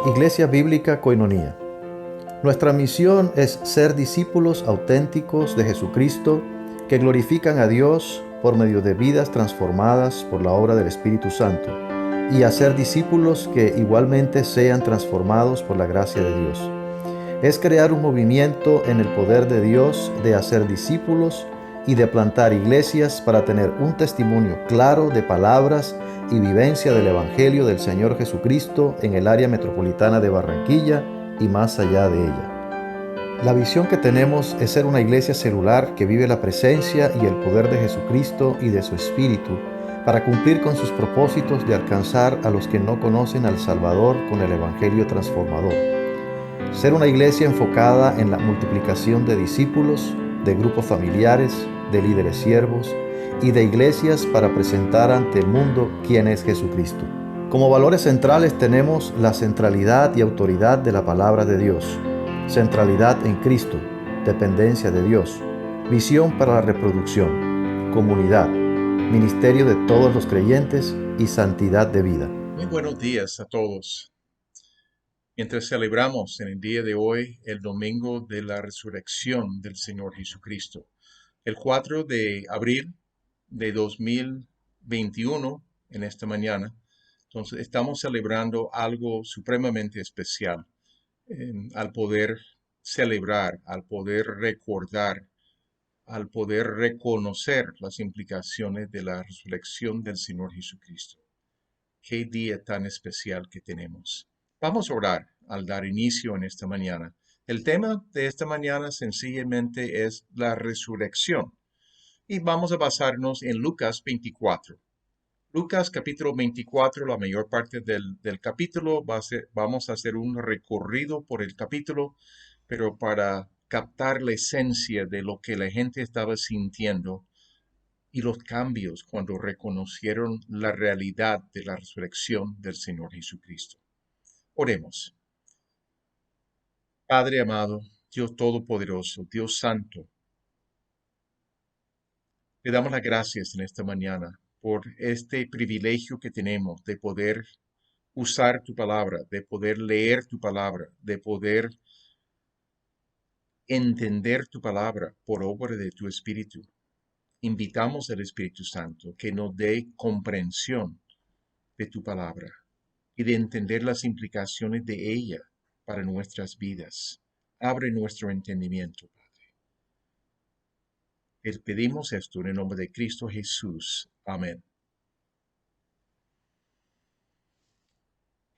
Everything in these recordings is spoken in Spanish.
Iglesia Bíblica Koinonía. Nuestra misión es ser discípulos auténticos de Jesucristo que glorifican a Dios por medio de vidas transformadas por la obra del Espíritu Santo y hacer discípulos que igualmente sean transformados por la gracia de Dios. Es crear un movimiento en el poder de Dios de hacer discípulos y de plantar iglesias para tener un testimonio claro de palabras y vivencia del Evangelio del Señor Jesucristo en el área metropolitana de Barranquilla y más allá de ella. La visión que tenemos es ser una iglesia celular que vive la presencia y el poder de Jesucristo y de su Espíritu para cumplir con sus propósitos de alcanzar a los que no conocen al Salvador con el Evangelio transformador. Ser una iglesia enfocada en la multiplicación de discípulos, de grupos familiares, de líderes siervos y de iglesias para presentar ante el mundo quién es Jesucristo. Como valores centrales tenemos la centralidad y autoridad de la palabra de Dios, centralidad en Cristo, dependencia de Dios, visión para la reproducción, comunidad, ministerio de todos los creyentes y santidad de vida. Muy buenos días a todos. Mientras celebramos en el día de hoy el domingo de la resurrección del Señor Jesucristo, el 4 de abril de 2021, en esta mañana, entonces estamos celebrando algo supremamente especial al poder celebrar, al poder recordar, al poder reconocer las implicaciones de la resurrección del Señor Jesucristo. Qué día tan especial que tenemos. Vamos a orar al dar inicio en esta mañana. El tema de esta mañana sencillamente es la resurrección. Y vamos a basarnos en Lucas 24. Lucas capítulo 24, la mayor parte del capítulo, vamos a hacer un recorrido por el capítulo, pero para captar la esencia de lo que la gente estaba sintiendo y los cambios cuando reconocieron la realidad de la resurrección del Señor Jesucristo. Oremos. Padre amado, Dios Todopoderoso, Dios Santo, te damos las gracias en esta mañana por este privilegio que tenemos de poder usar tu palabra, de poder leer tu palabra, de poder entender tu palabra por obra de tu Espíritu. Invitamos al Espíritu Santo que nos dé comprensión de tu palabra y de entender las implicaciones de ella para nuestras vidas. Abre nuestro entendimiento, Padre. Les pedimos esto en el nombre de Cristo Jesús. Amén.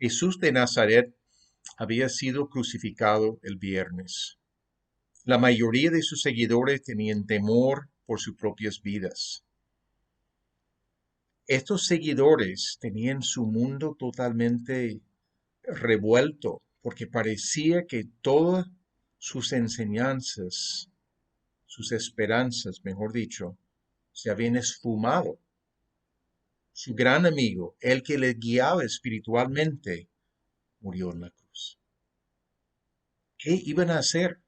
Jesús de Nazaret había sido crucificado el viernes. La mayoría de sus seguidores tenían temor por sus propias vidas. Estos seguidores tenían su mundo totalmente revuelto porque parecía que todas sus enseñanzas, sus esperanzas, mejor dicho, se habían esfumado. Su gran amigo, el que les guiaba espiritualmente, murió en la cruz. ¿Qué iban a hacer?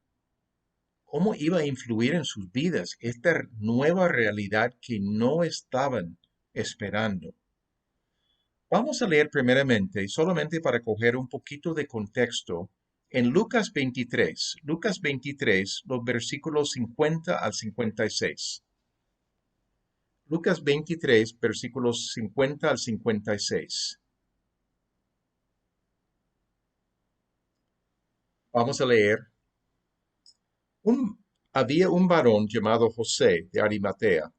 ¿Cómo iba a influir en sus vidas esta nueva realidad que no estaban esperando? Vamos a leer primeramente, solamente para coger un poquito de contexto, en Lucas 23, los versículos 50 al 56. Lucas 23, versículos 50 al 56. Vamos a leer. Había un varón llamado José de Arimatea,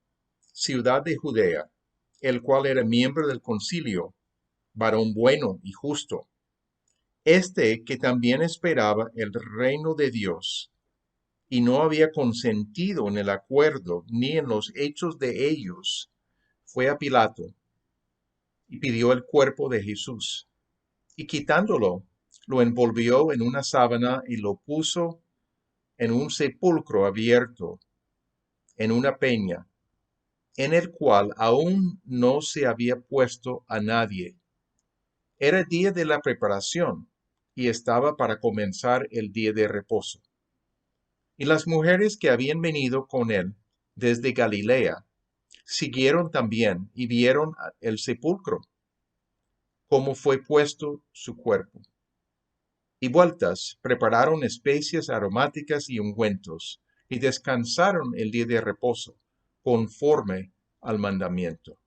ciudad de Judea, el cual era miembro del concilio, varón bueno y justo. Este que también esperaba el reino de Dios, y no había consentido en el acuerdo ni en los hechos de ellos, fue a Pilato y pidió el cuerpo de Jesús. Y quitándolo, lo envolvió en una sábana y lo puso en un sepulcro abierto, en una peña, en el cual aún no se había puesto a nadie. Era el día de la preparación, y estaba para comenzar el día de reposo. Y las mujeres que habían venido con él desde Galilea siguieron también y vieron el sepulcro, cómo fue puesto su cuerpo. y vueltas, prepararon especias aromáticas y ungüentos, y descansaron el día de reposo, conforme al mandamiento.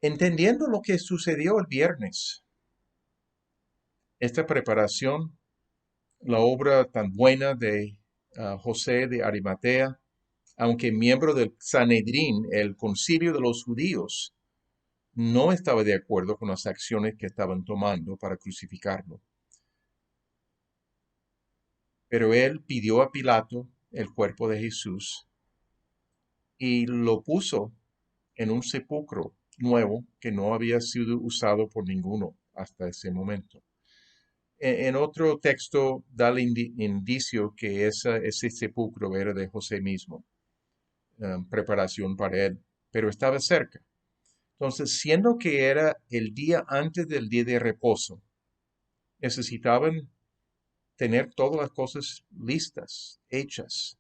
Entendiendo lo que sucedió el viernes, esta preparación, la obra tan buena de José de Arimatea, aunque miembro del Sanedrín, el concilio de los judíos, no estaba de acuerdo con las acciones que estaban tomando para crucificarlo. Pero él pidió a Pilato el cuerpo de Jesús y lo puso en un sepulcro nuevo que no había sido usado por ninguno hasta ese momento. En otro texto da el indicio que ese sepulcro era de José mismo, preparación para él, pero estaba cerca. Entonces, siendo que era el día antes del día de reposo, necesitaban tener todas las cosas listas, hechas,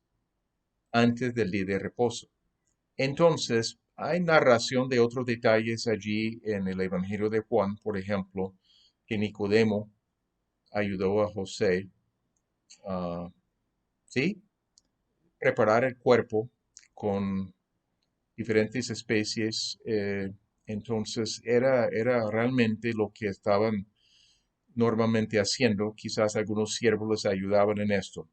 antes del día de reposo. Entonces, hay narración de otros detalles allí en el Evangelio de Juan, por ejemplo, que Nicodemo ayudó a José a preparar el cuerpo con diferentes especies. Entonces, era realmente lo que estaban normalmente haciendo. Quizás algunos siervos les ayudaban en esto.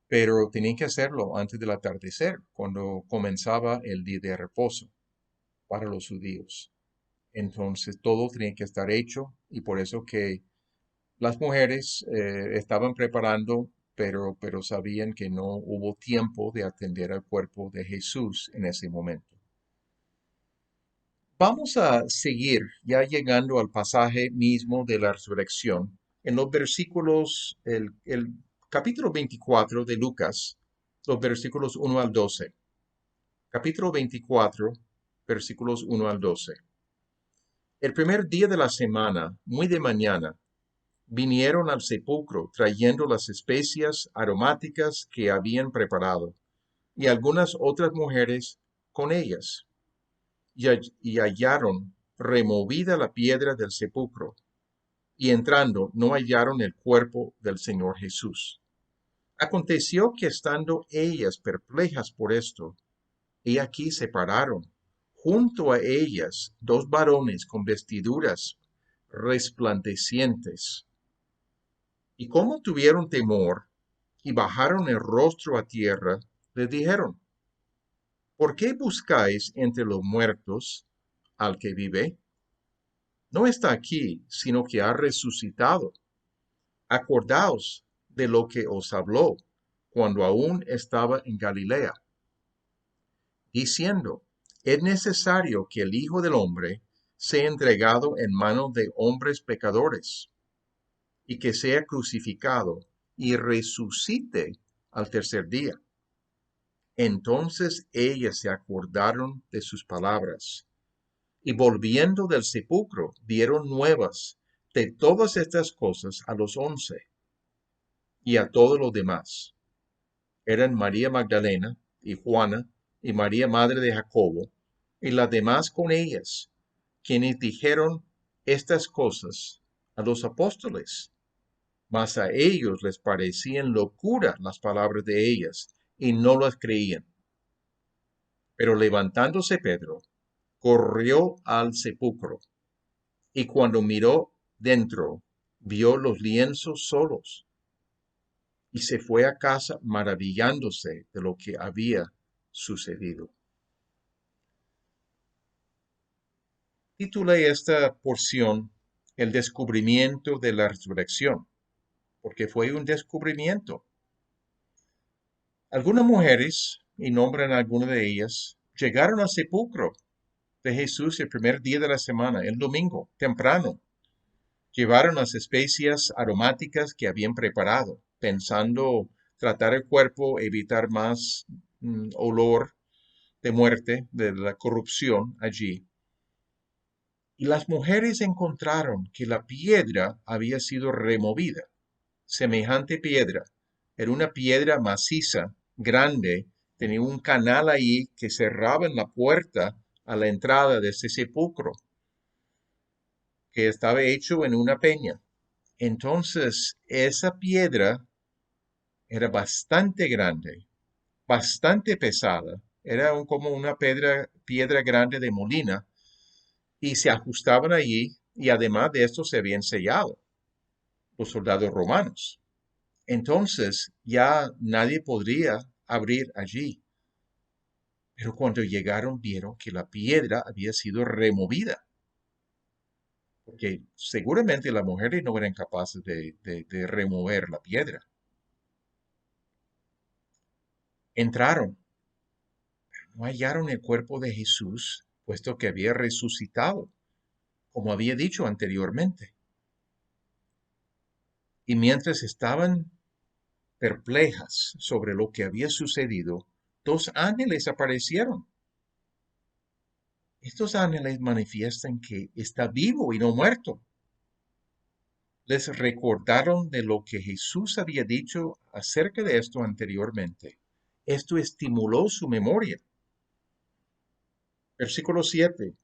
Pero tenían que hacerlo antes del atardecer, cuando comenzaba el día de reposo para los judíos. Entonces todo tenía que estar hecho y por eso que las mujeres estaban preparando, pero sabían que no hubo tiempo de atender al cuerpo de Jesús en ese momento. Vamos a seguir ya llegando al pasaje mismo de la resurrección en los versículos, el capítulo 24 de Lucas, los versículos 1 al 12. Capítulo 24, versículos 1 al 12. El primer día de la semana, muy de mañana, vinieron al sepulcro trayendo las especias aromáticas que habían preparado, y algunas otras mujeres con ellas. Y hallaron removida la piedra del sepulcro, y entrando no hallaron el cuerpo del Señor Jesús. Aconteció que estando ellas perplejas por esto, he aquí se pararon junto a ellas dos varones con vestiduras resplandecientes. Y como tuvieron temor y bajaron el rostro a tierra, les dijeron: ¿por qué buscáis entre los muertos al que vive? No está aquí, sino que ha resucitado. Acordaos de lo que os habló cuando aún estaba en Galilea, diciendo: es necesario que el Hijo del Hombre sea entregado en manos de hombres pecadores, y que sea crucificado y resucite al tercer día. Entonces ellas se acordaron de sus palabras, y volviendo del sepulcro dieron nuevas de todas estas cosas a los 11 y a todos los demás. Eran María Magdalena y Juana y María madre de Jacobo y las demás con ellas, quienes dijeron estas cosas a los apóstoles. Mas a ellos les parecían locura las palabras de ellas y no las creían. Pero levantándose Pedro, corrió al sepulcro, y cuando miró dentro, vio los lienzos solos, y se fue a casa maravillándose de lo que había sucedido. Titulé esta porción El descubrimiento de la resurrección, porque fue un descubrimiento. Algunas mujeres, y nombran algunas de ellas, llegaron al sepulcro de Jesús el primer día de la semana, el domingo, temprano. Llevaron las especias aromáticas que habían preparado, pensando tratar el cuerpo, evitar más olor de muerte, de la corrupción allí. Y las mujeres encontraron que la piedra había sido removida. Semejante piedra era una piedra maciza, grande, tenía un canal ahí que cerraba en la puerta a la entrada de ese sepulcro. que estaba hecho en una peña. Entonces, esa piedra era bastante grande, bastante pesada. Era como una piedra grande de molina y se ajustaban allí y además de esto se habían sellado los soldados romanos. Entonces ya nadie podría abrir allí. Pero cuando llegaron vieron que la piedra había sido removida, porque seguramente las mujeres no eran capaces de remover la piedra. Entraron, no hallaron el cuerpo de Jesús, puesto que había resucitado, como había dicho anteriormente. Y mientras estaban perplejas sobre lo que había sucedido, dos ángeles aparecieron. Estos ángeles manifiestan que está vivo y no muerto. Les recordaron de lo que Jesús había dicho acerca de esto anteriormente. Esto estimuló su memoria. Versículo 7.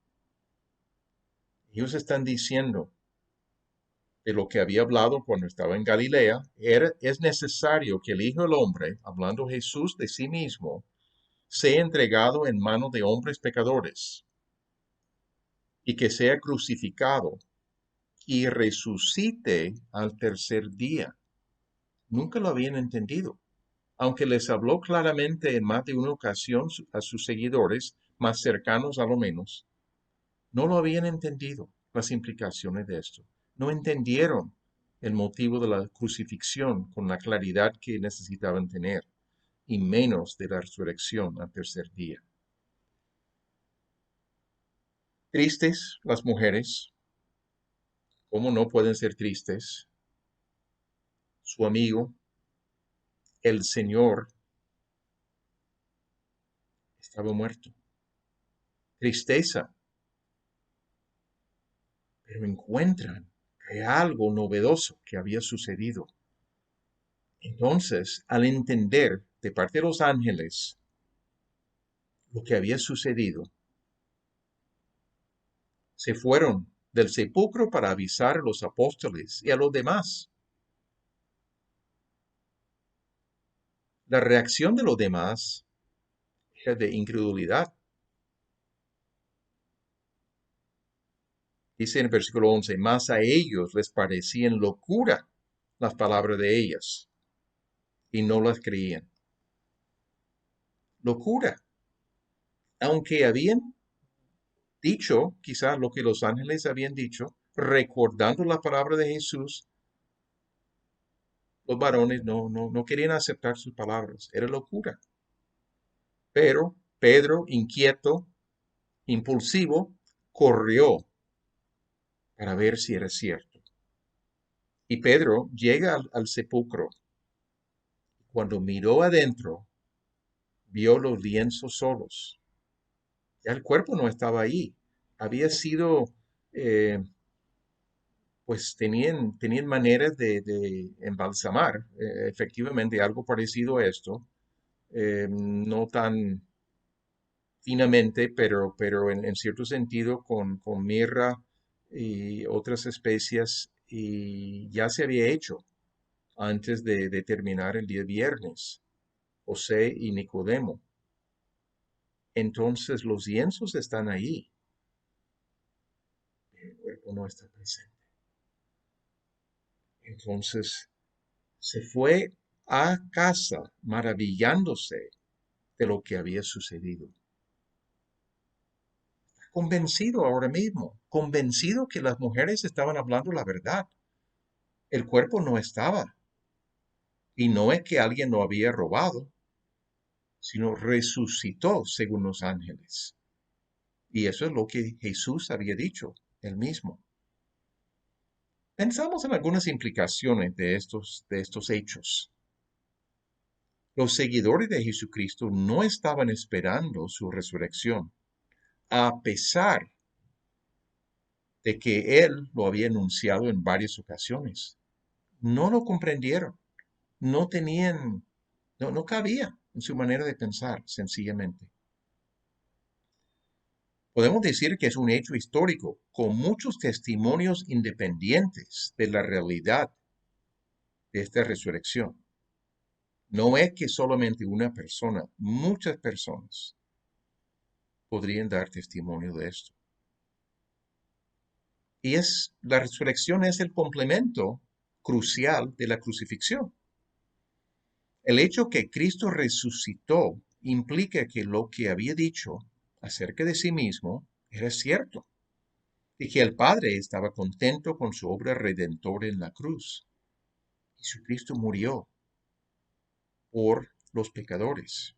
Ellos están diciendo de lo que había hablado cuando estaba en Galilea. Es necesario que el Hijo del Hombre, hablando Jesús de sí mismo, sea entregado en manos de hombres pecadores y que sea crucificado y resucite al tercer día. Nunca lo habían entendido. Aunque les habló claramente en más de una ocasión a sus seguidores más cercanos a lo menos, no lo habían entendido las implicaciones de esto. No entendieron el motivo de la crucifixión con la claridad que necesitaban tener, y menos de la resurrección al tercer día. Tristes las mujeres, ¿cómo no pueden ser tristes? Su amigo, el Señor, estaba muerto. Tristeza, pero encuentran que algo novedoso que había sucedido. Entonces, al entender de parte de los ángeles lo que había sucedido, se fueron del sepulcro para avisar a los apóstoles y a los demás. La reacción de los demás era de incredulidad. Dice en el versículo 11, más a ellos les parecían locura las palabras de ellas y no las creían. Locura. Aunque habían dicho quizás lo que los ángeles habían dicho, recordando la palabra de Jesús, los varones no querían aceptar sus palabras. Era locura. Pero Pedro, inquieto, impulsivo, corrió para ver si era cierto. Y Pedro llega al sepulcro. Cuando miró adentro, vio los lienzos solos. Ya el cuerpo no estaba ahí. Había sido, pues tenían maneras de embalsamar, efectivamente, algo parecido a esto. No tan finamente, pero en cierto sentido con mirra y otras especias, y ya se había hecho antes de terminar el día viernes, José y Nicodemo. Entonces los lienzos están ahí, el cuerpo no está presente. Entonces se fue a casa maravillándose de lo que había sucedido. Convencido ahora mismo, convencido que las mujeres estaban hablando la verdad. El cuerpo no estaba. Y no es que alguien lo había robado, sino resucitó según los ángeles. Y eso es lo que Jesús había dicho, él mismo. Pensamos en algunas implicaciones de estos hechos. Los seguidores de Jesucristo no estaban esperando su resurrección, a pesar de que él lo había anunciado en varias ocasiones. No lo comprendieron, no tenían, no cabía en su manera de pensar, sencillamente. Podemos decir que es un hecho histórico con muchos testimonios independientes de la realidad de esta resurrección. No es que solamente una persona, muchas personas podrían dar testimonio de esto. Y la resurrección es el complemento crucial de la crucifixión. El hecho que Cristo resucitó implica que lo que había dicho acerca de sí mismo era cierto y que el Padre estaba contento con su obra redentora en la cruz. Jesucristo murió por los pecadores.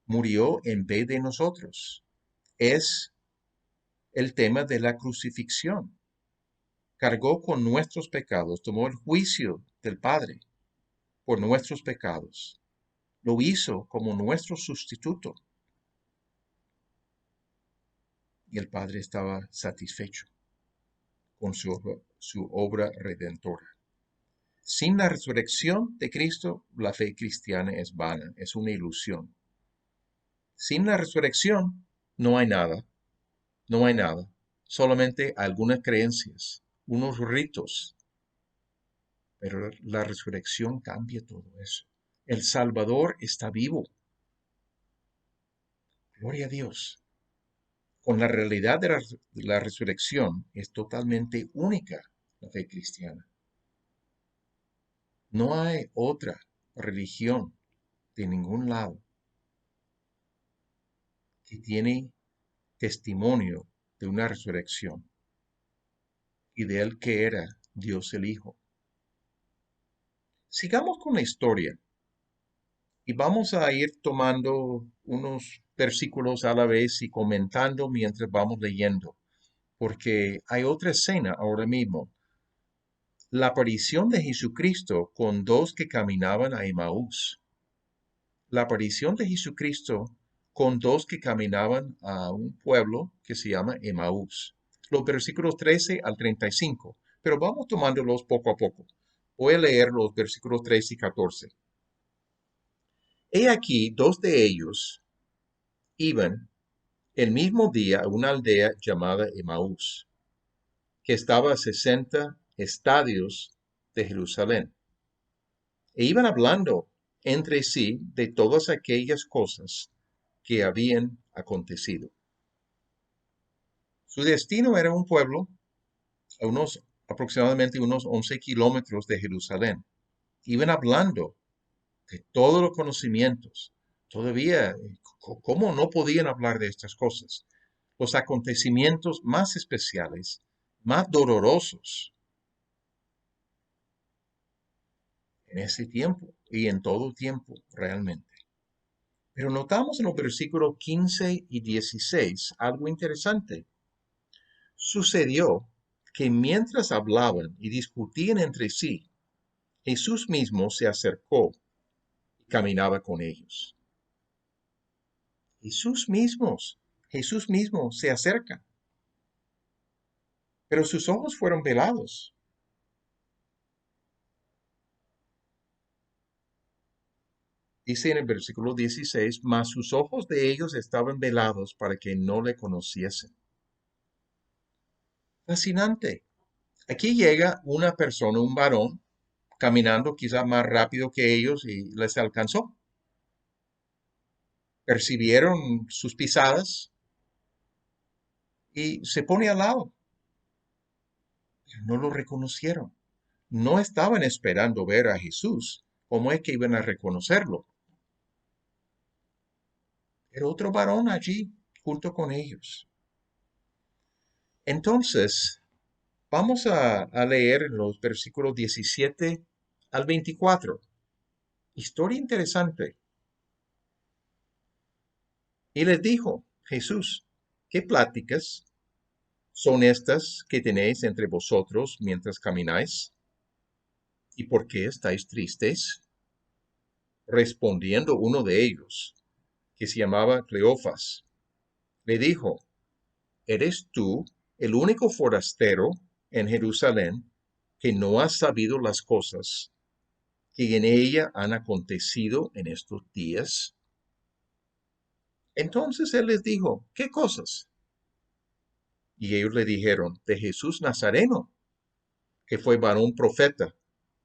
Murió en vez de nosotros. Es el tema de la crucifixión. Cargó con nuestros pecados, tomó el juicio del Padre por nuestros pecados. Lo hizo como nuestro sustituto. Y el Padre estaba satisfecho con su obra redentora. Sin la resurrección de Cristo, la fe cristiana es vana, es una ilusión. Sin la resurrección, no hay nada, no hay nada, solamente algunas creencias, unos ritos. Pero la resurrección cambia todo eso. El Salvador está vivo. Gloria a Dios. Con la realidad de la resurrección es totalmente única la fe cristiana. No hay otra religión de ningún lado que tiene testimonio de una resurrección y de él que era Dios el Hijo. Sigamos con la historia y vamos a ir tomando unos versículos a la vez y comentando mientras vamos leyendo, porque hay otra escena ahora mismo. La aparición de Jesucristo con dos que caminaban a Emaús. La aparición de Jesucristo con dos que caminaban a un pueblo que se llama Emaús. Los versículos 13 al 35, pero vamos tomándolos poco a poco. Voy a leer los versículos 13 y 14. He aquí, dos de ellos iban el mismo día a una aldea llamada Emaús, que estaba a 60 estadios de Jerusalén. E iban hablando entre sí de todas aquellas cosas que habían acontecido. Su destino era un pueblo a aproximadamente unos 11 kilómetros de Jerusalén. Iban hablando de todos los conocimientos. Todavía, ¿cómo no podían hablar de estas cosas? Los acontecimientos más especiales, más dolorosos en ese tiempo y en todo tiempo realmente. Pero notamos en los versículos 15 y 16 algo interesante. Sucedió que mientras hablaban y discutían entre sí, Jesús mismo se acercó y caminaba con ellos. Jesús mismo se acerca. Pero sus ojos fueron velados. Dice en el versículo 16, mas sus ojos de ellos estaban velados para que no le conociesen. Fascinante. Aquí llega una persona, un varón, caminando quizá más rápido que ellos y les alcanzó. Percibieron sus pisadas y se pone al lado. Pero no lo reconocieron. No estaban esperando ver a Jesús. ¿Cómo es que iban a reconocerlo? Era otro varón allí junto con ellos. Entonces, vamos a leer los versículos 17 al 24. Historia interesante. Y les dijo Jesús, ¿qué pláticas son estas que tenéis entre vosotros mientras camináis? ¿Y por qué estáis tristes? Respondiendo uno de ellos, que se llamaba Cleofas, le dijo, ¿eres tú el único forastero en Jerusalén que no has sabido las cosas que en ella han acontecido en estos días? Entonces él les dijo, ¿qué cosas? Y ellos le dijeron, de Jesús Nazareno, que fue varón profeta,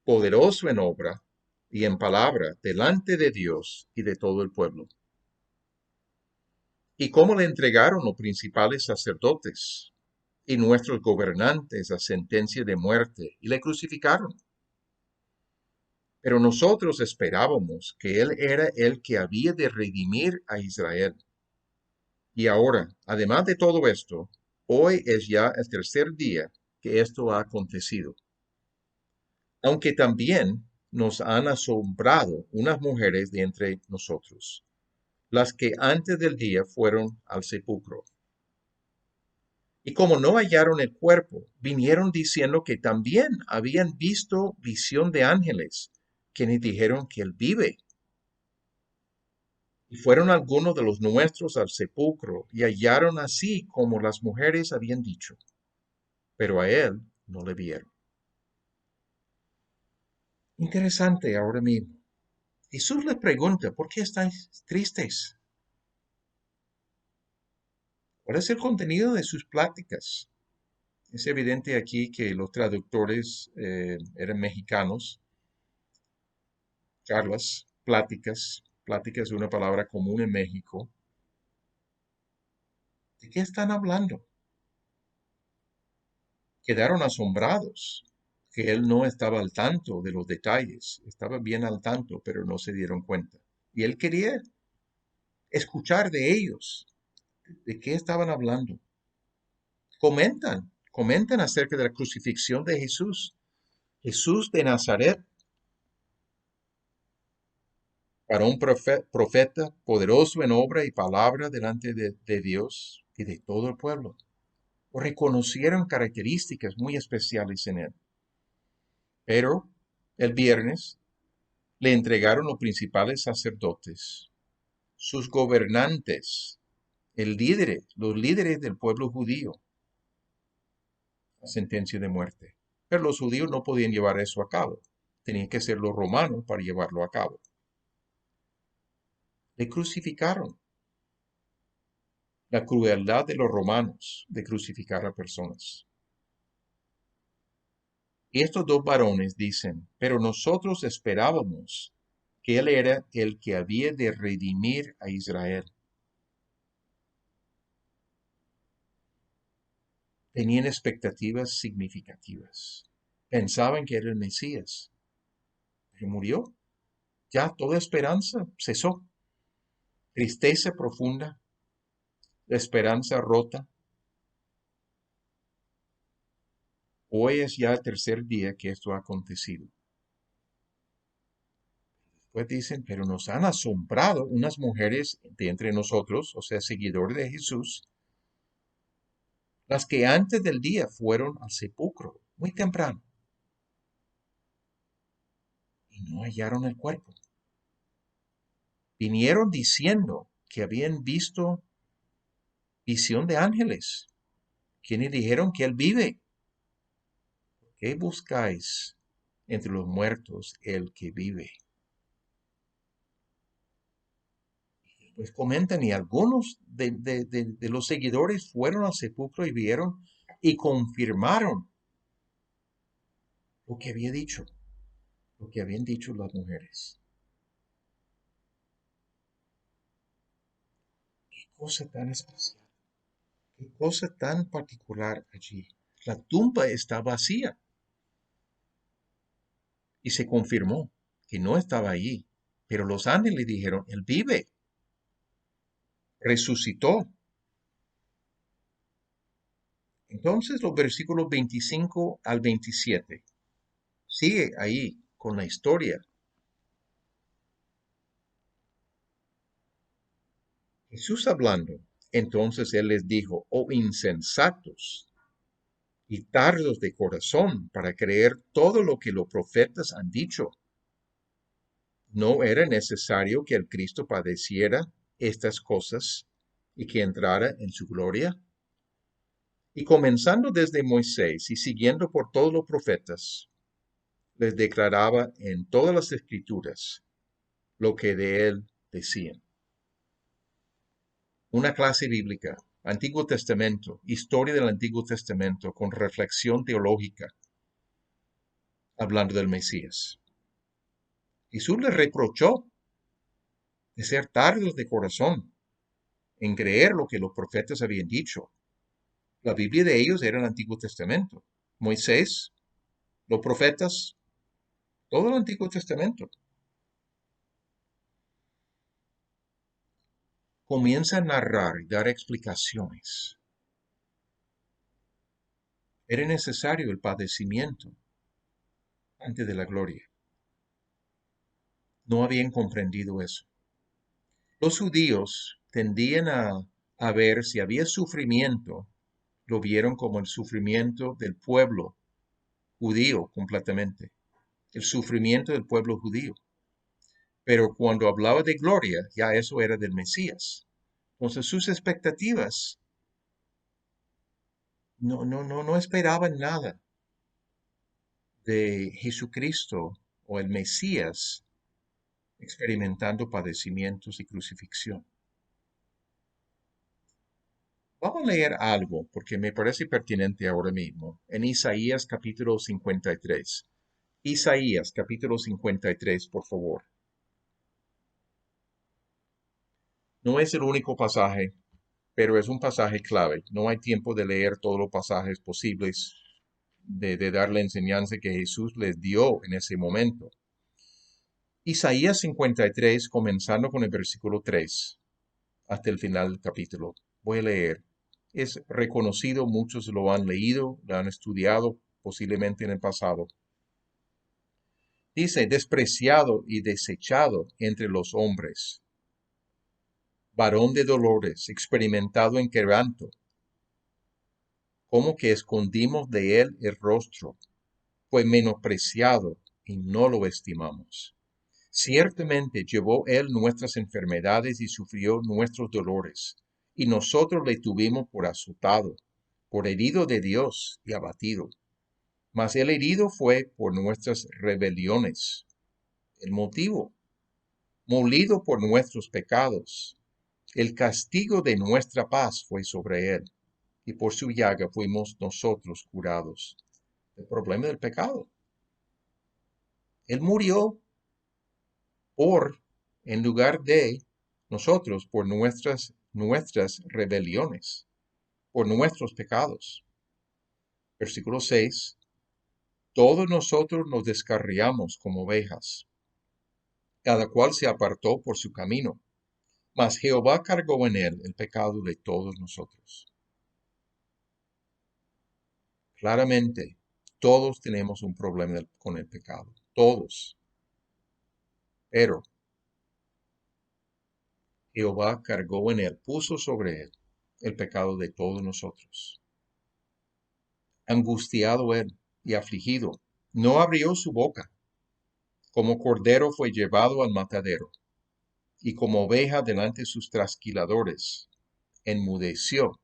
poderoso en obra y en palabra delante de Dios y de todo el pueblo. Y cómo le entregaron los principales sacerdotes y nuestros gobernantes a sentencia de muerte y le crucificaron. Pero nosotros esperábamos que él era el que había de redimir a Israel. Y ahora, además de todo esto, hoy es ya el tercer día que esto ha acontecido. Aunque también nos han asombrado unas mujeres de entre nosotros, las que antes del día fueron al sepulcro. Y como no hallaron el cuerpo, vinieron diciendo que también habían visto visión de ángeles, quienes dijeron que él vive. Y fueron algunos de los nuestros al sepulcro y hallaron así como las mujeres habían dicho, pero a él no le vieron. Interesante ahora mismo. Jesús les pregunta, ¿por qué estáis tristes? ¿Cuál es el contenido de sus pláticas? Es evidente aquí que los traductores eran mexicanos. Charlas, pláticas. Pláticas es una palabra común en México. ¿De qué están hablando? Quedaron asombrados que él no estaba al tanto de los detalles. Estaba bien al tanto, pero no se dieron cuenta. Y él quería escuchar de ellos de qué estaban hablando. Comentan acerca de la crucifixión de Jesús. Jesús de Nazaret, para un profeta poderoso en obra y palabra delante de Dios y de todo el pueblo. Reconocieron características muy especiales en él. Pero el viernes le entregaron los principales sacerdotes, sus gobernantes, los líderes del pueblo judío, la sentencia de muerte. Pero los judíos no podían llevar eso a cabo. Tenían que ser los romanos para llevarlo a cabo. Le crucificaron. La crueldad de los romanos de crucificar a personas. Y estos dos varones dicen, pero nosotros esperábamos que él era el que había de redimir a Israel. Tenían expectativas significativas. Pensaban que era el Mesías, pero murió. Ya toda esperanza cesó. Tristeza profunda, la esperanza rota. Hoy es ya el tercer día que esto ha acontecido. Pues dicen, pero nos han asombrado unas mujeres de entre nosotros, o sea, seguidores de Jesús, las que antes del día fueron al sepulcro, muy temprano, y no hallaron el cuerpo. Vinieron diciendo que habían visto visión de ángeles, quienes dijeron que él vive. ¿Qué buscáis entre los muertos el que vive? Pues comentan, y algunos de los seguidores fueron al sepulcro y vieron y confirmaron lo que había dicho, lo que habían dicho las mujeres. Qué cosa tan especial, qué cosa tan particular allí. La tumba está vacía y se confirmó que no estaba allí, pero los ángeles dijeron, él vive, resucitó. Entonces los versículos 25 al 27 sigue ahí con la historia. Jesús hablando, entonces él les dijo, oh insensatos y tardos de corazón para creer todo lo que los profetas han dicho. ¿No era necesario que el Cristo padeciera estas cosas y que entrara en su gloria? Y comenzando desde Moisés y siguiendo por todos los profetas, les declaraba en todas las escrituras lo que de él decían. Una clase bíblica, Antiguo Testamento, historia del Antiguo Testamento con reflexión teológica, hablando del Mesías. Jesús les reprochó de ser tardos de corazón en creer lo que los profetas habían dicho. La Biblia de ellos era el Antiguo Testamento. Moisés, los profetas, todo el Antiguo Testamento. Comienza a narrar y dar explicaciones. Era necesario el padecimiento antes de la gloria. No habían comprendido eso. Los judíos tendían a ver si había sufrimiento, lo vieron como el sufrimiento del pueblo judío completamente, el sufrimiento del pueblo judío. Pero cuando hablaba de gloria, ya eso era del Mesías. Entonces sus expectativas no esperaban nada de Jesucristo o el Mesías experimentando padecimientos y crucifixión. Vamos a leer algo porque me parece pertinente ahora mismo en Isaías capítulo 53. Isaías capítulo 53, por favor. No es el único pasaje, pero es un pasaje clave. No hay tiempo de leer todos los pasajes posibles, de dar la enseñanza que Jesús les dio en ese momento. Isaías 53, comenzando con el versículo 3, hasta el final del capítulo. Voy a leer. Es reconocido, muchos lo han leído, lo han estudiado posiblemente en el pasado. Dice, despreciado y desechado entre los hombres, varón de dolores, experimentado en quebranto, como que escondimos de él el rostro, fue menospreciado y no lo estimamos. Ciertamente llevó él nuestras enfermedades y sufrió nuestros dolores, y nosotros le tuvimos por azotado, por herido de Dios y abatido. Mas el herido fue por nuestras rebeliones. El motivo, molido por nuestros pecados. El castigo de nuestra paz fue sobre él, y por su llaga fuimos nosotros curados. El problema del pecado. Él murió en lugar de nosotros, por nuestras rebeliones, por nuestros pecados. Versículo 6. Todos nosotros nos descarriamos como ovejas. Cada cual se apartó por su camino, mas Jehová cargó en él el pecado de todos nosotros. Claramente, todos tenemos un problema con el pecado. Todos. Pero Jehová cargó en él, puso sobre él el pecado de todos nosotros. Angustiado él y afligido, no abrió su boca. Como cordero fue llevado al matadero, y como oveja delante de sus trasquiladores, enmudeció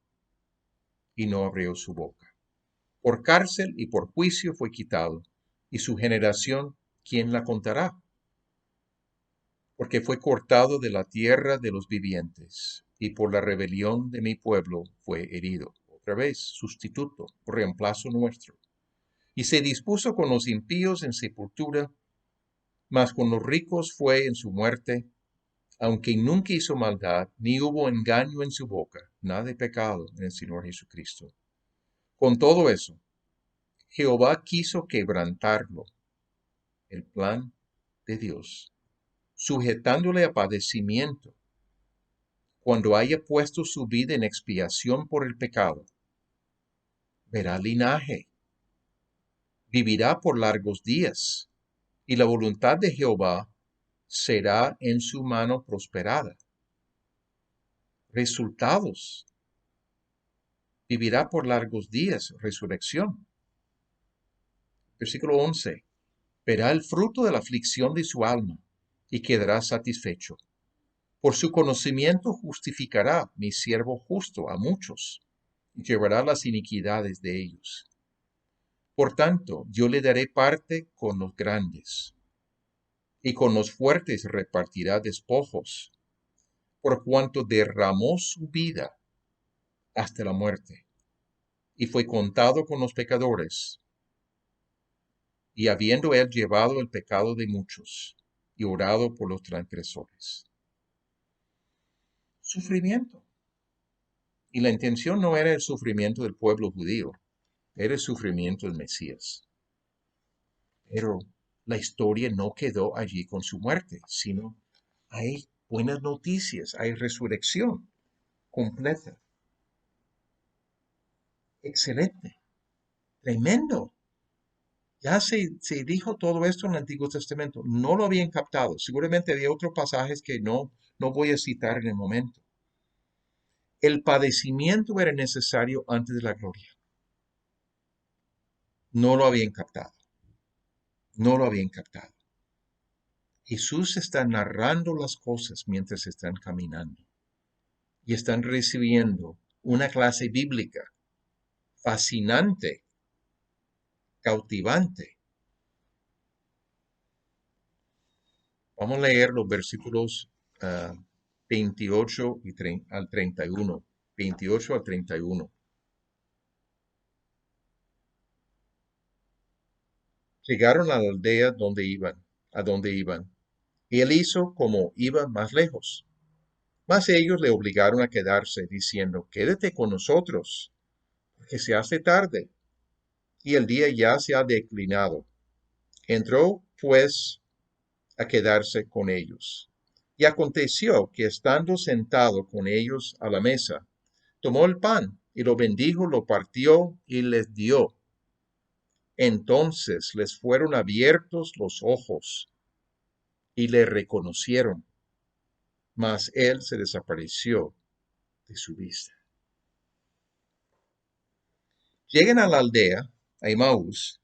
y no abrió su boca. Por cárcel y por juicio fue quitado, y su generación, ¿quién la contará? Porque fue cortado de la tierra de los vivientes, y por la rebelión de mi pueblo fue herido. Otra vez, sustituto, reemplazo nuestro. Y se dispuso con los impíos en sepultura, mas con los ricos fue en su muerte, aunque nunca hizo maldad, ni hubo engaño en su boca, nada de pecado en el Señor Jesucristo. Con todo eso, Jehová quiso quebrantarlo, el plan de Dios, sujetándole a padecimiento, cuando haya puesto su vida en expiación por el pecado. Verá linaje, vivirá por largos días, y la voluntad de Jehová será en su mano prosperada. Resultados. Vivirá por largos días, resurrección. Versículo 11. Verá el fruto de la aflicción de su alma y quedará satisfecho. Por su conocimiento justificará mi siervo justo a muchos y llevará las iniquidades de ellos. Por tanto, yo le daré parte con los grandes y con los fuertes repartirá despojos, por cuanto derramó su vida hasta la muerte, y fue contado con los pecadores, y habiendo él llevado el pecado de muchos, y orado por los transgresores. Sufrimiento. Y la intención no era el sufrimiento del pueblo judío, era el sufrimiento del Mesías. Pero la historia no quedó allí con su muerte, sino hay buenas noticias, hay resurrección completa. Excelente, tremendo. Ya se dijo todo esto en el Antiguo Testamento. No lo habían captado. Seguramente había otros pasajes que no voy a citar en el momento. El padecimiento era necesario antes de la gloria. No lo habían captado. No lo habían captado. Jesús está narrando las cosas mientras están caminando y están recibiendo una clase bíblica fascinante, cautivante. Vamos a leer los versículos 28 al 31. 28 al 31. Llegaron a la aldea a donde iban, y él hizo como iba más lejos. Mas ellos le obligaron a quedarse, diciendo, quédate con nosotros, porque se hace tarde, y el día ya se ha declinado. Entró, pues, a quedarse con ellos. Y aconteció que estando sentado con ellos a la mesa, tomó el pan y lo bendijo, lo partió y les dio. Entonces les fueron abiertos los ojos y le reconocieron, mas él se desapareció de su vista. Llegan a la aldea, a Emaús,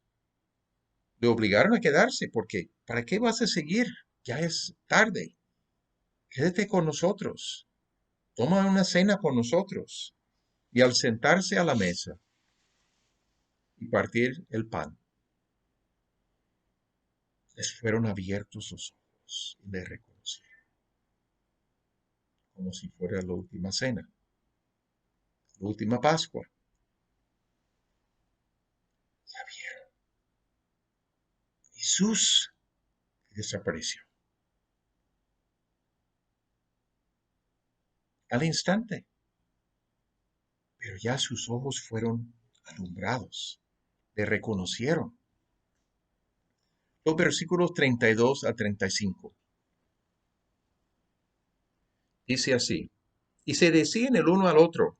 le obligaron a quedarse porque ¿para qué vas a seguir? Ya es tarde. Quédate con nosotros. Toma una cena con nosotros. Y al sentarse a la mesa y partir el pan, les fueron abiertos los ojos y le reconocieron, como si fuera la última cena, la última Pascua. Ya vieron. Jesús desapareció. Al instante. Pero ya sus ojos fueron alumbrados. Le reconocieron. Los versículos 32 a 35. Dice así. Y se decían el uno al otro,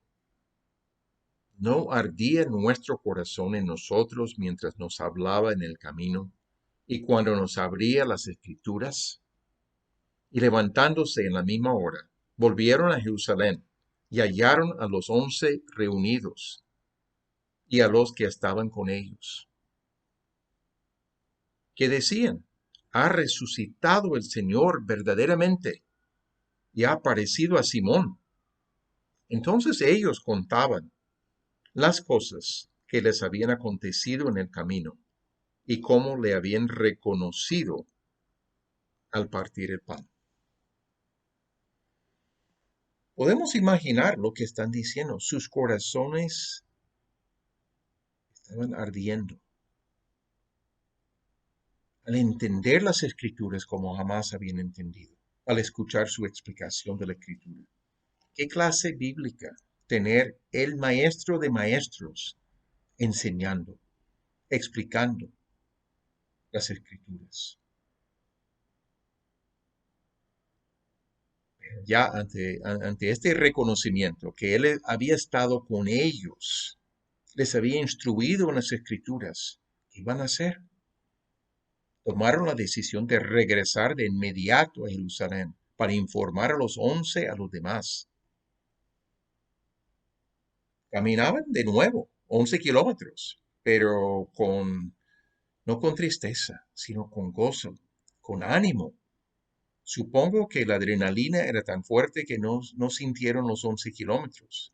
¿no ardía nuestro corazón en nosotros mientras nos hablaba en el camino y cuando nos abría las escrituras? Y levantándose en la misma hora, volvieron a Jerusalén y hallaron a los 11 reunidos y a los que estaban con ellos, que decían, ha resucitado el Señor verdaderamente y ha aparecido a Simón. Entonces ellos contaban las cosas que les habían acontecido en el camino y cómo le habían reconocido al partir el pan. Podemos imaginar lo que están diciendo. Sus corazones estaban ardiendo al entender las escrituras como jamás habían entendido, al escuchar su explicación de la escritura. ¿Qué clase bíblica tener el maestro de maestros enseñando, explicando las escrituras? Ya ante este reconocimiento que él había estado con ellos, les había instruido en las escrituras, ¿qué iban a hacer? Tomaron la decisión de regresar de inmediato a Jerusalén para informar a los 11 a los demás. Caminaban de nuevo 11 kilómetros, pero no con tristeza, sino con gozo, con ánimo. Supongo que la adrenalina era tan fuerte que no sintieron los 11 kilómetros,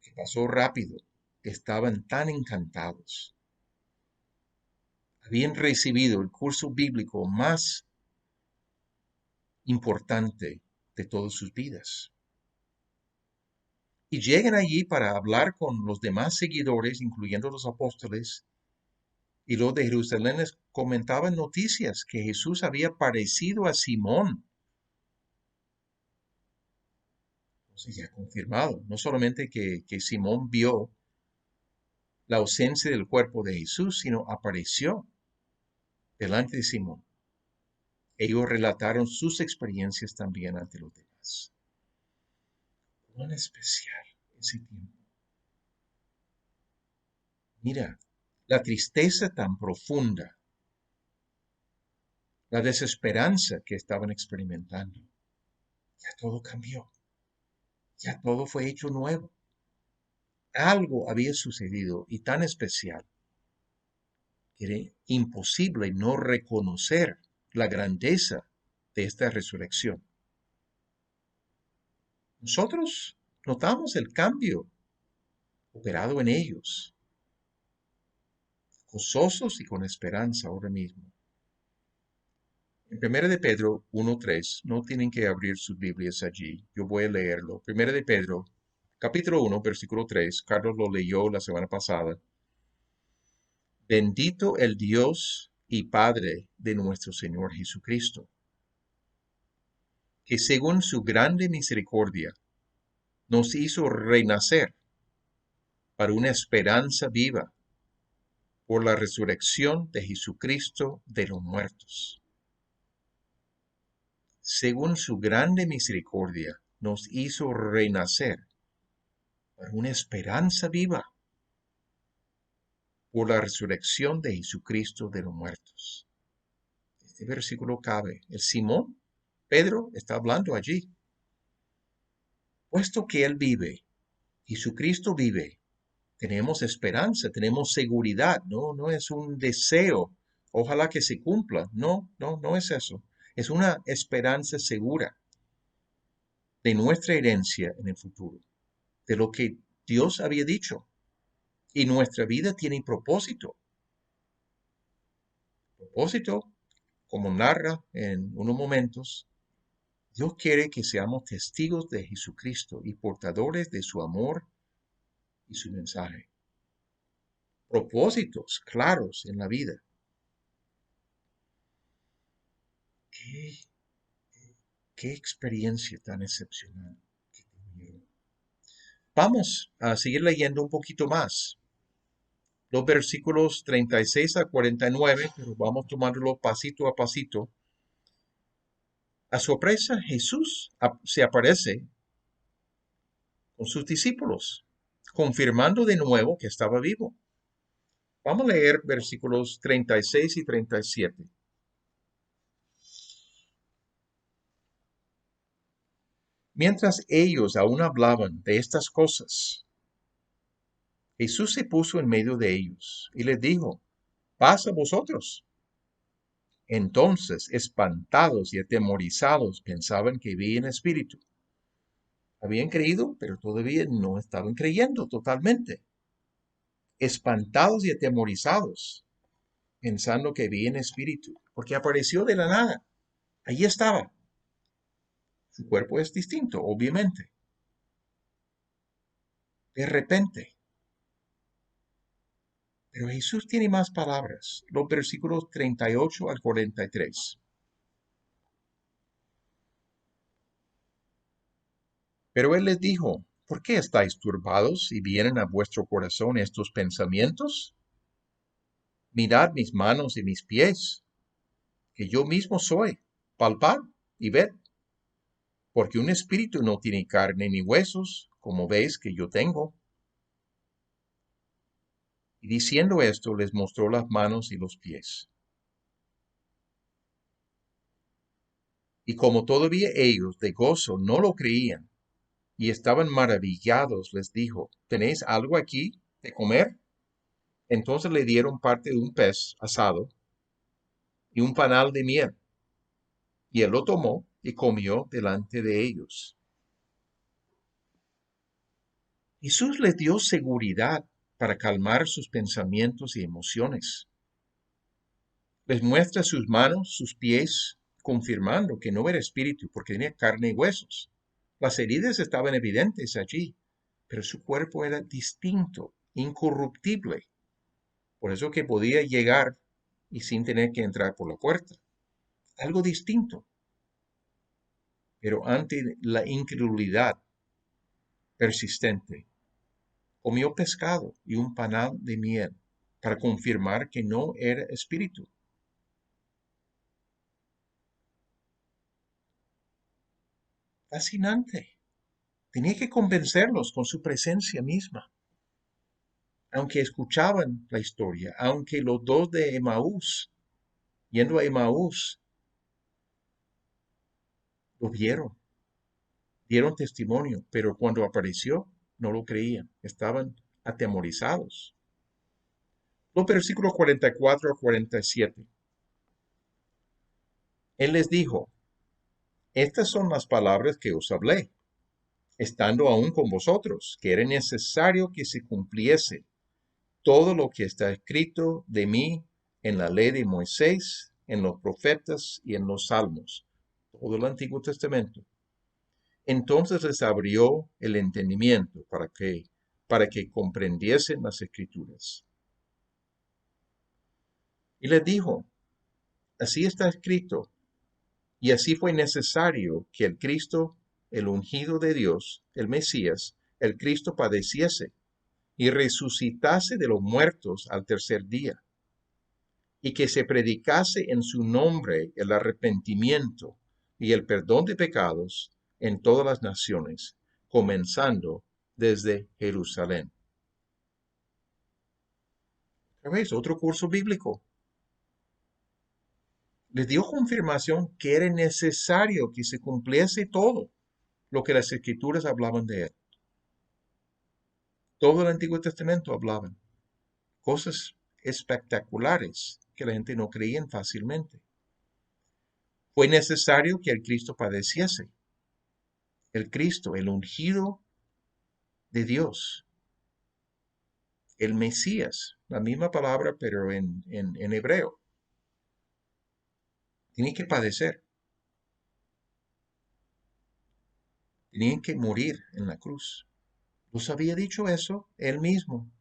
que pasó rápido, estaban tan encantados. Habían recibido el curso bíblico más importante de todas sus vidas. Y llegan allí para hablar con los demás seguidores, incluyendo los apóstoles, y los de Jerusalén les comentaban noticias que Jesús había parecido a Simón. Entonces ya confirmado, no solamente que Simón vio la ausencia del cuerpo de Jesús, sino apareció delante de Simón. Ellos relataron sus experiencias también ante los demás. Cuán especial ese tiempo. Mira, la tristeza tan profunda, la desesperanza que estaban experimentando. Ya todo cambió. Ya todo fue hecho nuevo. Algo había sucedido y tan especial que era imposible no reconocer la grandeza de esta resurrección. Nosotros notamos el cambio operado en ellos, gozosos y con esperanza ahora mismo. En 1 de Pedro 1:3, no tienen que abrir sus Biblias allí, yo voy a leerlo. 1 de Pedro, capítulo 1, versículo 3, Carlos lo leyó la semana pasada. Bendito el Dios y Padre de nuestro Señor Jesucristo, que según su grande misericordia nos hizo renacer para una esperanza viva por la resurrección de Jesucristo de los muertos. Según su grande misericordia nos hizo renacer para una esperanza viva por la resurrección de Jesucristo de los muertos. Este versículo cabe. El Simón, Pedro, está hablando allí. Puesto que Él vive, Jesucristo vive, tenemos esperanza, tenemos seguridad, no es un deseo, ojalá que se cumpla, no es eso, es una esperanza segura de nuestra herencia en el futuro, de lo que Dios había dicho, y nuestra vida tiene propósito, como narra en unos momentos. Dios quiere que seamos testigos de Jesucristo y portadores de su amor y su mensaje. Propósitos claros en la vida. Qué experiencia tan excepcional que tuvieron. Vamos a seguir leyendo un poquito más. Los versículos 36 a 49, pero vamos tomándolo pasito a pasito. A sorpresa, Jesús se aparece con sus discípulos, confirmando de nuevo que estaba vivo. Vamos a leer versículos 36 y 37. Mientras ellos aún hablaban de estas cosas, Jesús se puso en medio de ellos y les dijo: paz a vosotros. Entonces, espantados y atemorizados, pensaban que veían espíritu. Habían creído, pero todavía no estaban creyendo totalmente. Espantados y atemorizados, pensando que veían espíritu, porque apareció de la nada. Allí estaba. Su cuerpo es distinto, obviamente. De repente. Pero Jesús tiene más palabras. Los versículos 38 al 43. Pero él les dijo: ¿por qué estáis turbados y vienen a vuestro corazón estos pensamientos? Mirad mis manos y mis pies, que yo mismo soy. Palpad y ved. Porque un espíritu no tiene carne ni huesos, como veis que yo tengo. Y diciendo esto, les mostró las manos y los pies. Y como todavía ellos de gozo no lo creían, y estaban maravillados, les dijo: ¿tenéis algo aquí de comer? Entonces le dieron parte de un pez asado y un panal de miel. Y él lo tomó y comió delante de ellos. Jesús les dio seguridad para calmar sus pensamientos y emociones. Les muestra sus manos, sus pies, confirmando que no era espíritu porque tenía carne y huesos. Las heridas estaban evidentes allí, pero su cuerpo era distinto, incorruptible. Por eso que podía llegar y sin tener que entrar por la puerta. Algo distinto. Pero ante la incredulidad persistente, comió pescado y un panal de miel para confirmar que no era espíritu. Fascinante. Tenía que convencerlos con su presencia misma. Aunque escuchaban la historia, aunque los dos de Emaús, yendo a Emaús, lo vieron, dieron testimonio, pero cuando apareció no lo creían, estaban atemorizados. Los versículos 44 a 47. Él les dijo, estas son las palabras que os hablé, estando aún con vosotros, que era necesario que se cumpliese todo lo que está escrito de mí en la ley de Moisés, en los profetas y en los salmos, todo el Antiguo Testamento. Entonces les abrió el entendimiento para que comprendiesen las escrituras. Y les dijo, así está escrito, y así fue necesario que el Cristo, el ungido de Dios, el Mesías, el Cristo padeciese y resucitase de los muertos al tercer día, y que se predicase en su nombre el arrepentimiento y el perdón de pecados en todas las naciones, comenzando desde Jerusalén. Otra vez, otro curso bíblico. Les dio confirmación que era necesario que se cumpliese todo lo que las escrituras hablaban de él. Todo el Antiguo Testamento hablaban cosas espectaculares que la gente no creía fácilmente. Fue necesario que el Cristo padeciese. El Cristo, el ungido de Dios, el Mesías, la misma palabra pero en hebreo. Tenía que padecer. Tenía que morir en la cruz. ¿Nos había dicho eso él mismo?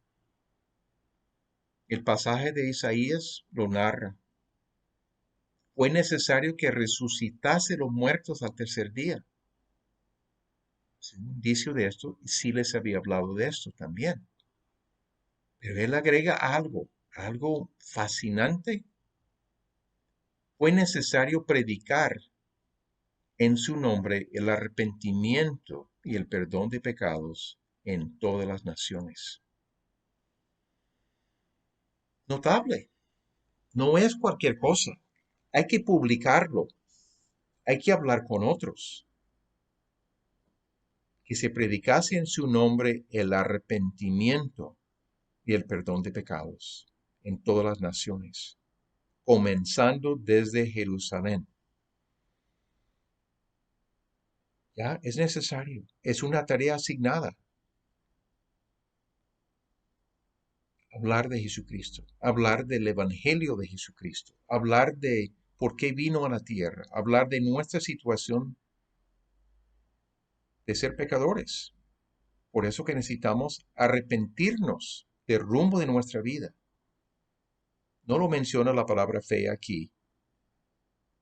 El pasaje de Isaías lo narra. Fue necesario que resucitase los muertos al tercer día. Es un indicio de esto, sí les había hablado de esto también. Pero él agrega algo fascinante. Fue necesario predicar en su nombre el arrepentimiento y el perdón de pecados en todas las naciones. Notable, no es cualquier cosa. Hay que publicarlo, hay que hablar con otros. Que se predicase en su nombre el arrepentimiento y el perdón de pecados en todas las naciones, comenzando desde Jerusalén. Ya es necesario, es una tarea asignada. Hablar de Jesucristo, hablar del Evangelio de Jesucristo, hablar de por qué vino a la tierra, hablar de nuestra situación de ser pecadores. Por eso que necesitamos arrepentirnos del rumbo de nuestra vida. No lo menciona la palabra fe aquí,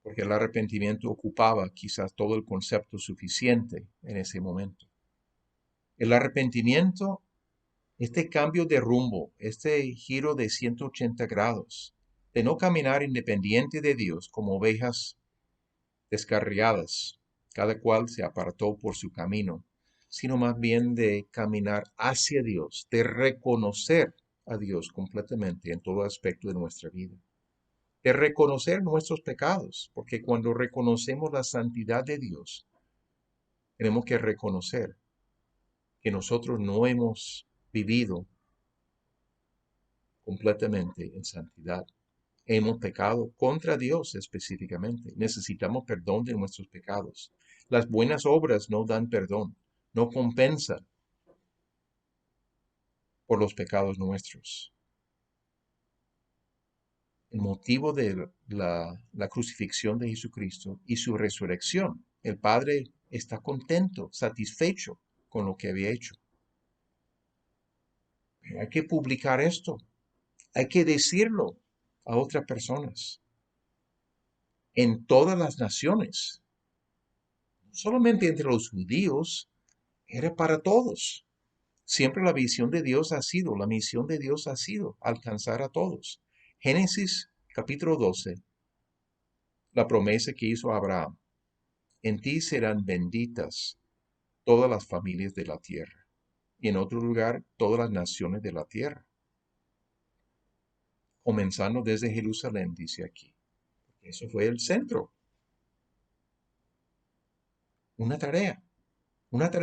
porque el arrepentimiento ocupaba quizás todo el concepto suficiente en ese momento. El arrepentimiento, este cambio de rumbo, este giro de 180 grados, de no caminar independiente de Dios como ovejas descarriadas, cada cual se apartó por su camino, sino más bien de caminar hacia Dios, de reconocer a Dios completamente en todo aspecto de nuestra vida, de reconocer nuestros pecados, porque cuando reconocemos la santidad de Dios, tenemos que reconocer que nosotros no hemos vivido completamente en santidad. Hemos pecado contra Dios específicamente. Necesitamos perdón de nuestros pecados. Las buenas obras no dan perdón, no compensan por los pecados nuestros. el motivo de la crucifixión de Jesucristo y su resurrección. El Padre está contento, satisfecho con lo que había hecho. Pero hay que publicar esto, hay que decirlo a otras personas, en todas las naciones, solamente entre los judíos, era para todos. Siempre la visión de Dios ha sido, la misión de Dios ha sido alcanzar a todos. Génesis capítulo 12, la promesa que hizo Abraham. En ti serán benditas todas las familias de la tierra. Y en otro lugar, todas las naciones de la tierra. Comenzando desde Jerusalén, dice aquí. Eso fue el centro. Una tarea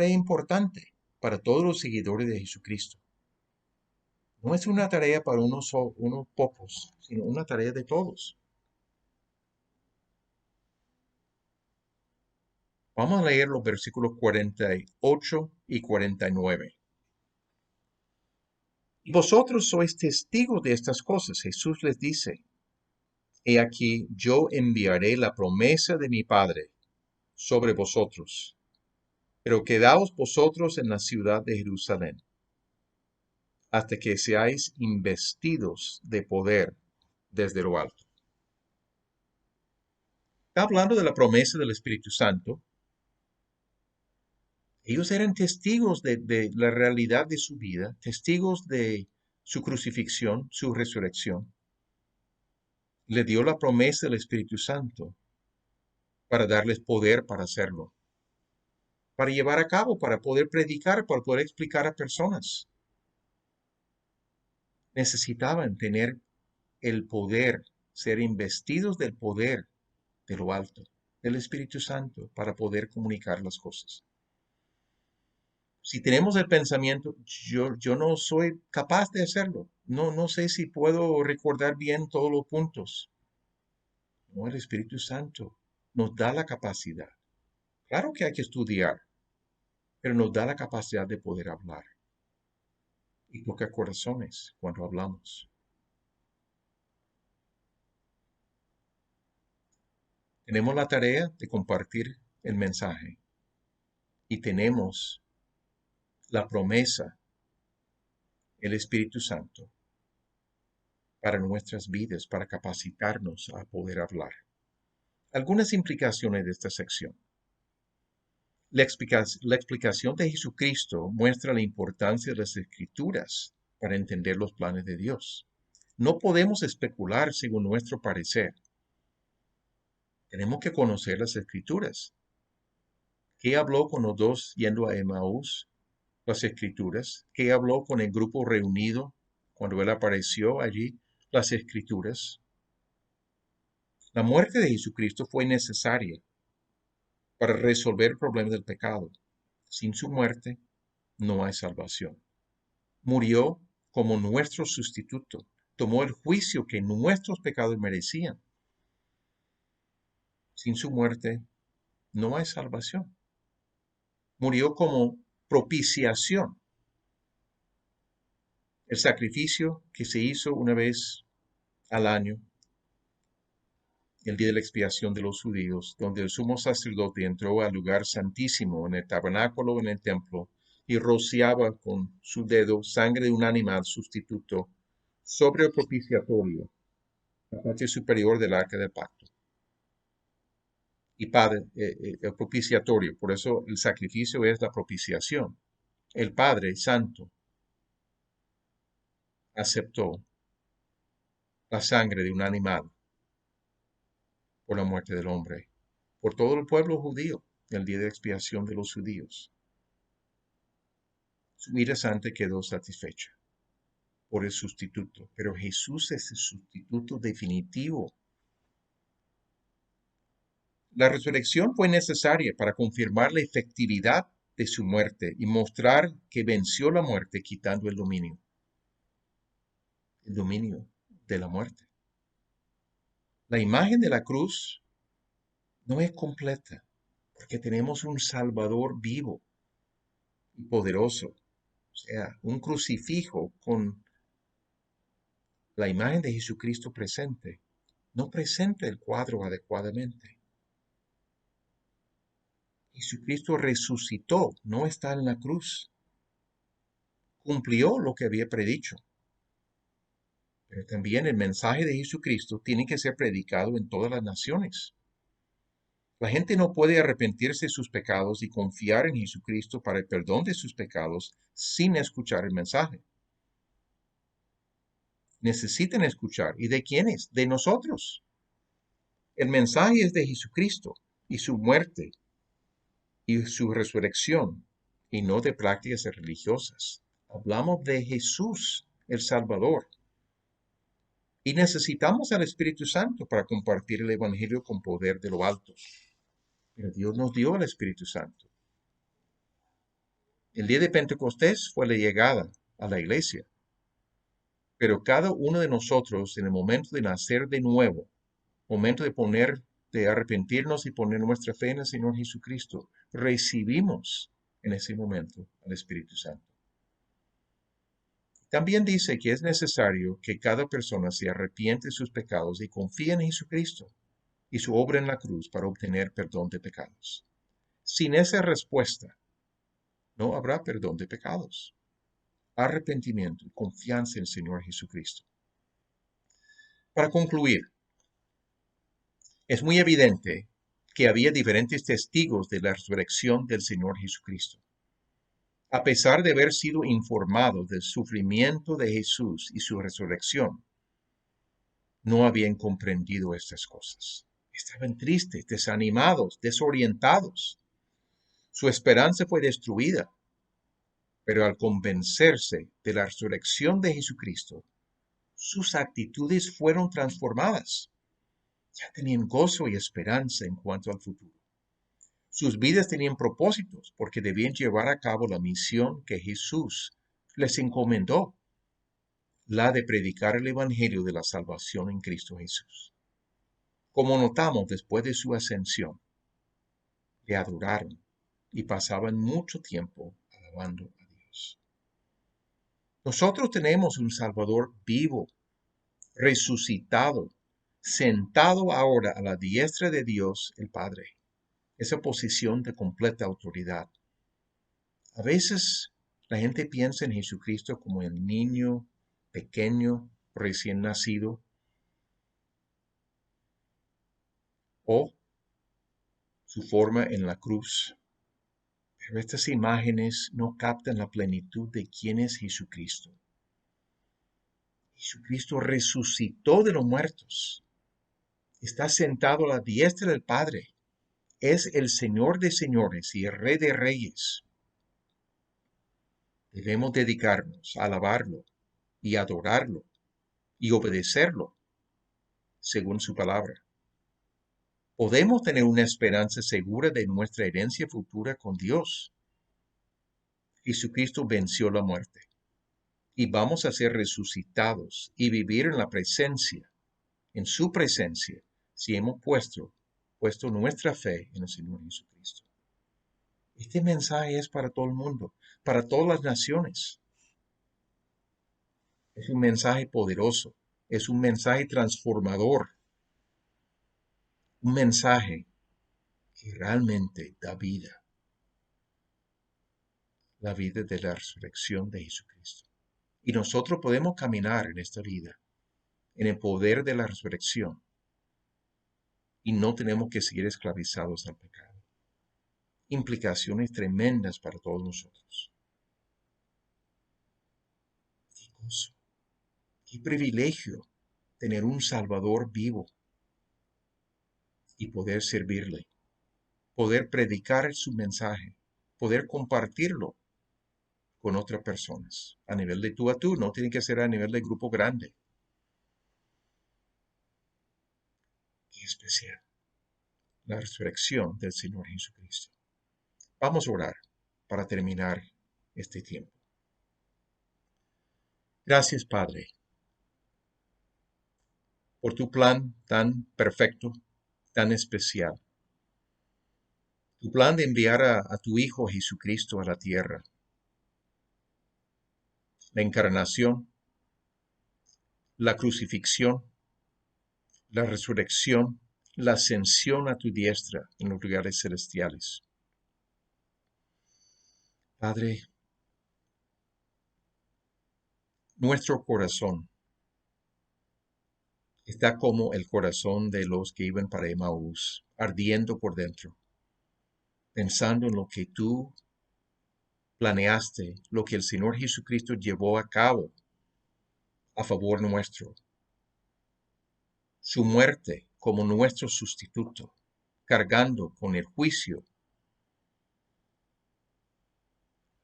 importante para todos los seguidores de Jesucristo. No es una tarea para unos pocos, sino una tarea de todos. Vamos a leer los versículos 48 y 49. Y vosotros sois testigos de estas cosas. Jesús les dice, he aquí, yo enviaré la promesa de mi Padre sobre vosotros, pero quedaos vosotros en la ciudad de Jerusalén, hasta que seáis investidos de poder desde lo alto. Está hablando de la promesa del Espíritu Santo. Ellos eran testigos de la realidad de su vida, testigos de su crucifixión, su resurrección. Le dio la promesa del Espíritu Santo para darles poder para hacerlo, para llevar a cabo, para poder predicar, para poder explicar a personas. Necesitaban tener el poder, ser investidos del poder de lo alto, del Espíritu Santo, para poder comunicar las cosas. Si tenemos el pensamiento, yo no soy capaz de hacerlo, no sé si puedo recordar bien todos los puntos. No, el Espíritu Santo nos da la capacidad. Claro que hay que estudiar, pero nos da la capacidad de poder hablar. Y toca corazones cuando hablamos. Tenemos la tarea de compartir el mensaje y tenemos la promesa, el Espíritu Santo, para nuestras vidas, para capacitarnos a poder hablar. Algunas implicaciones de esta sección. La explicación de Jesucristo muestra la importancia de las Escrituras para entender los planes de Dios. No podemos especular según nuestro parecer. Tenemos que conocer las Escrituras. ¿Qué habló con los dos yendo a Emaús? Las Escrituras. ¿Qué habló con el grupo reunido cuando Él apareció allí? Las Escrituras. La muerte de Jesucristo fue necesaria para resolver el problema del pecado. Sin su muerte no hay salvación. Murió como nuestro sustituto. Tomó el juicio que nuestros pecados merecían. Sin su muerte no hay salvación. Murió como propiciación. El sacrificio que se hizo una vez al año, el día de la expiación de los judíos, donde el sumo sacerdote entró al lugar santísimo en el tabernáculo en el templo y rociaba con su dedo sangre de un animal sustituto sobre el propiciatorio, la parte superior del arca del pacto. Y Padre, el propiciatorio, por eso el sacrificio es la propiciación. El Padre Santo aceptó la sangre de un animal por la muerte del hombre, por todo el pueblo judío, el día de expiación de los judíos. Su vida santa quedó satisfecha por el sustituto, pero Jesús es el sustituto definitivo. La resurrección fue necesaria para confirmar la efectividad de su muerte y mostrar que venció la muerte quitando el dominio de la muerte. La imagen de la cruz no es completa porque tenemos un Salvador vivo y poderoso, o sea, un crucifijo con la imagen de Jesucristo presente no presenta el cuadro adecuadamente. Jesucristo resucitó, no está en la cruz. Cumplió lo que había predicho. Pero también el mensaje de Jesucristo tiene que ser predicado en todas las naciones. La gente no puede arrepentirse de sus pecados y confiar en Jesucristo para el perdón de sus pecados sin escuchar el mensaje. Necesitan escuchar. ¿Y de quiénes? De nosotros. El mensaje es de Jesucristo y su muerte y su resurrección, y no de prácticas religiosas. Hablamos de Jesús, el Salvador. Y necesitamos al Espíritu Santo para compartir el Evangelio con poder de lo alto. Pero Dios nos dio el Espíritu Santo. El día de Pentecostés fue la llegada a la iglesia. Pero cada uno de nosotros, en el momento de nacer de nuevo, momento de arrepentirnos y poner nuestra fe en el Señor Jesucristo, recibimos en ese momento al Espíritu Santo. También dice que es necesario que cada persona se arrepiente de sus pecados y confíe en Jesucristo y su obra en la cruz para obtener perdón de pecados. Sin esa respuesta, no habrá perdón de pecados, arrepentimiento y confianza en el Señor Jesucristo. Para concluir, es muy evidente que había diferentes testigos de la resurrección del Señor Jesucristo. A pesar de haber sido informados del sufrimiento de Jesús y su resurrección, no habían comprendido estas cosas. Estaban tristes, desanimados, desorientados. Su esperanza fue destruida. Pero al convencerse de la resurrección de Jesucristo, sus actitudes fueron transformadas. Ya tenían gozo y esperanza en cuanto al futuro. Sus vidas tenían propósitos porque debían llevar a cabo la misión que Jesús les encomendó, la de predicar el Evangelio de la salvación en Cristo Jesús. Como notamos después de su ascensión, le adoraron y pasaban mucho tiempo alabando a Dios. Nosotros tenemos un Salvador vivo, resucitado, sentado ahora a la diestra de Dios el Padre. Esa posición de completa autoridad. A veces la gente piensa en Jesucristo como el niño pequeño, recién nacido, o su forma en la cruz. Pero estas imágenes no captan la plenitud de quién es Jesucristo. Jesucristo resucitó de los muertos. Está sentado a la diestra del Padre. Es el Señor de señores y el Rey de reyes. Debemos dedicarnos a alabarlo y adorarlo y obedecerlo según su palabra. Podemos tener una esperanza segura de nuestra herencia futura con Dios. Jesucristo venció la muerte y vamos a ser resucitados y vivir en la presencia, en su presencia, si hemos puesto nuestra fe en el Señor Jesucristo. Este mensaje es para todo el mundo, para todas las naciones. Es un mensaje poderoso, es un mensaje transformador, un mensaje que realmente da vida, la vida de la resurrección de Jesucristo. Y nosotros podemos caminar en esta vida, en el poder de la resurrección, y no tenemos que seguir esclavizados al pecado. Implicaciones tremendas para todos nosotros. Qué gozo, qué privilegio tener un Salvador vivo y poder servirle, poder predicar su mensaje, poder compartirlo con otras personas, a nivel de tú a tú, no tiene que ser a nivel de grupo grande. Qué especial, la resurrección del Señor Jesucristo. Vamos a orar para terminar este tiempo. Gracias, Padre, por tu plan tan perfecto, tan especial. Tu plan de enviar a tu Hijo Jesucristo a la tierra. La encarnación, la crucifixión, la resurrección, la ascensión a tu diestra en los lugares celestiales. Padre, nuestro corazón está como el corazón de los que iban para Emaús, ardiendo por dentro, pensando en lo que tú planeaste, lo que el Señor Jesucristo llevó a cabo a favor nuestro. Su muerte como nuestro sustituto, cargando con el juicio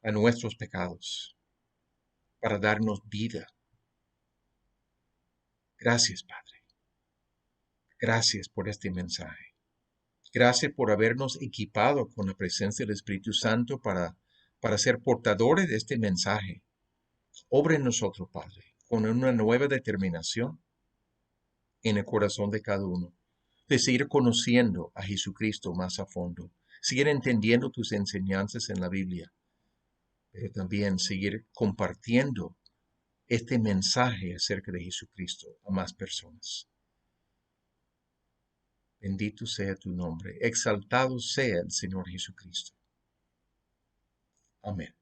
a nuestros pecados, para darnos vida. Gracias, Padre. Gracias por este mensaje. Gracias por habernos equipado con la presencia del Espíritu Santo para ser portadores de este mensaje. Obra en nosotros, Padre, con una nueva determinación en el corazón de cada uno, de seguir conociendo a Jesucristo más a fondo, seguir entendiendo tus enseñanzas en la Biblia, pero también seguir compartiendo este mensaje acerca de Jesucristo a más personas. Bendito sea tu nombre, exaltado sea el Señor Jesucristo. Amén.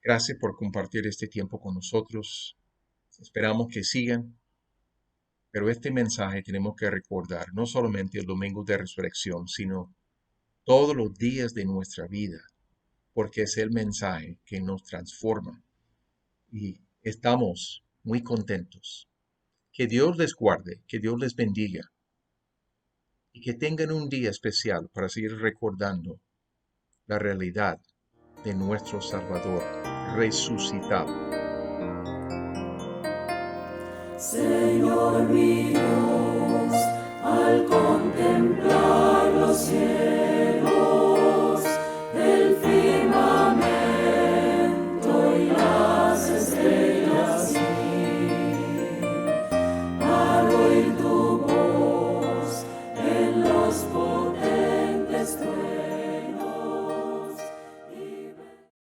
Gracias por compartir este tiempo con nosotros. Esperamos que sigan, pero este mensaje tenemos que recordar no solamente el domingo de resurrección, sino todos los días de nuestra vida, porque es el mensaje que nos transforma y estamos muy contentos. Que Dios les guarde, que Dios les bendiga y que tengan un día especial para seguir recordando la realidad de nuestro Salvador resucitado. Señor mi Dios, al contemplar los cielos,